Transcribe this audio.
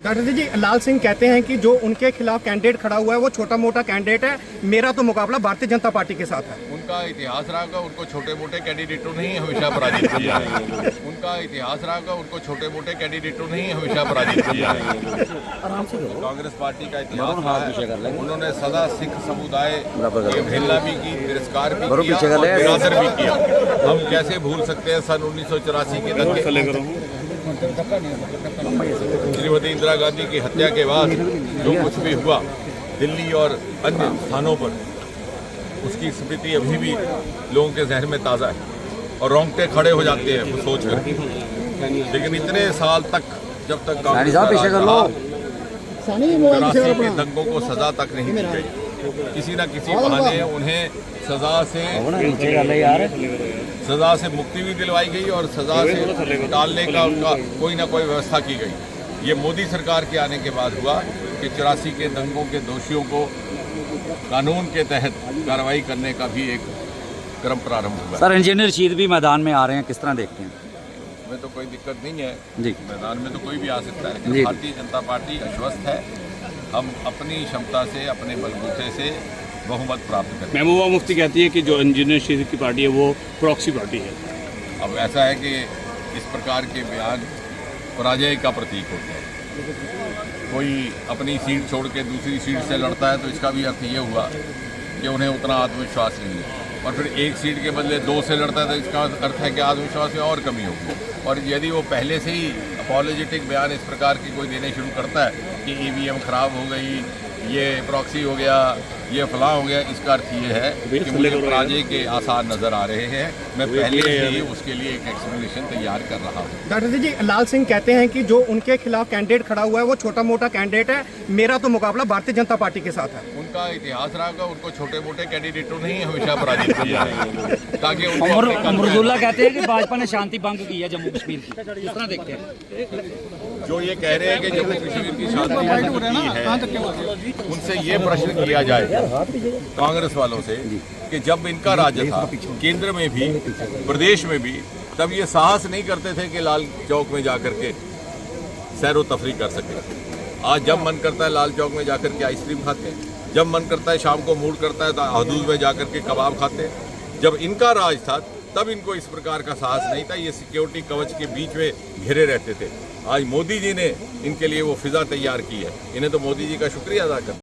Doctor जी, लाल सिंह कहते हैं कि जो उनके खिलाफ कैंडिडेट खड़ा हुआ है वो छोटा मोटा कैंडिडेट है, मेरा तो मुकाबला भारतीय जनता पार्टी के साथ है। उनका इतिहास रहा होगा, उनको छोटे मोटे कैंडिडेटों ने ही हमेशा पराजित किया है। उनका इतिहास रहा होगा, उनको छोटे मोटे कैंडिडेटों ने ही हमेशा पराजित किया है। कांग्रेस पार्टी का इतिहास रहा है, उन्होंने सदा सिख समुदाय की अवहेलना भी की, तिरस्कार भी किया और निरादर भी किया। हम कैसे भूल सकते हैं सन 1984 के दंगे, श्रीमती इंदिरा गांधी की हत्या के बाद जो कुछ भी हुआ दिल्ली और अन्य स्थानों पर, उसकी स्मृति अभी भी लोगों के जहन में ताज़ा है और रोंगटे खड़े हो जाते हैं वो सोच कर। लेकिन इतने साल तक जब तक कांग्रेस के दंगों को सजा तक नहीं दी गई, किसी न किसी बहाने उन्हें सजा से मुक्ति भी दिलवाई गई और सजा से टालने का उनका कोई ना कोई व्यवस्था की गई। ये मोदी सरकार के आने के बाद हुआ कि 84 के दंगों के दोषियों को कानून के तहत कार्रवाई करने का भी एक क्रम प्रारंभ हुआ। सर, इंजीनियर रशीद भी मैदान में आ रहे हैं, किस तरह देखते हैं? में तो कोई दिक्कत नहीं है जी, मैदान में तो कोई भी आ सकता है, लेकिन भारतीय जनता पार्टी आश्वस्त है, हम अपनी क्षमता से अपने बलबूते से बहुमत प्राप्त करें। महबूबा मुफ्ती कहती है कि जो इंजीनियर रशीद की पार्टी है वो प्रॉक्सी पार्टी है। अब ऐसा है कि इस प्रकार के बयान पराजय का प्रतीक होते हैं। कोई अपनी सीट छोड़ के दूसरी सीट से लड़ता है तो इसका भी अर्थ ये हुआ कि उन्हें उतना आत्मविश्वास नहीं है, और फिर एक सीट के बदले 2 से लड़ता है तो इसका अर्थ है कि आत्मविश्वास में और कमी होगी। और यदि वो पहले से ही अपॉलोजेटिक बयान इस प्रकार की कोई देने शुरू करता है कि ईवीएम खराब हो गई, ये प्रॉक्सी हो गया, ये फलां हो गया, इसका अर्थ ये है कि मुझे पराजय के आसार नजर आ रहे हैं। मैं पहले से ही उसके लिए एक एक्सप्लेनेशन तैयार कर रहा हूँ। डॉक्टर जी, लाल सिंह कहते हैं कि जो उनके खिलाफ कैंडिडेट खड़ा हुआ है वो छोटा मोटा कैंडिडेट है, मेरा तो मुकाबला भारतीय जनता पार्टी के साथ है। उनका इतिहास रहा होगा, उनको छोटे मोटे कैंडिडेटों ने ही हमेशा पराजित किया है ताकि उनको। अमरुदुल्ला कहते हैं कि भाजपा ने शांति भंग की है जम्मू कश्मीर की, किस तरह देखते हैं? जो ये कह रहे हैं कि जम्मू कश्मीर की शांति भंग की है, उनसे ये प्रश्न किया जाए कांग्रेस वालों से कि जब इनका राज्य था केंद्र में भी प्रदेश में भी, तब ये साहस नहीं करते थे कि लाल चौक में जाकर के सैरो तफरी कर सके। आज जब मन करता है लाल चौक में जाकर के आइसक्रीम खाते हैं, जब मन करता है शाम को मूड करता है तो हदूद में जाकर के कबाब खाते हैं। जब इनका राज था तब इनको इस प्रकार का साहस नहीं था, ये सिक्योरिटी कवच के बीच में घिरे रहते थे। आज मोदी जी ने इनके लिए वो फिजा तैयार की है, इन्हें तो मोदी जी का शुक्रिया अदा करना।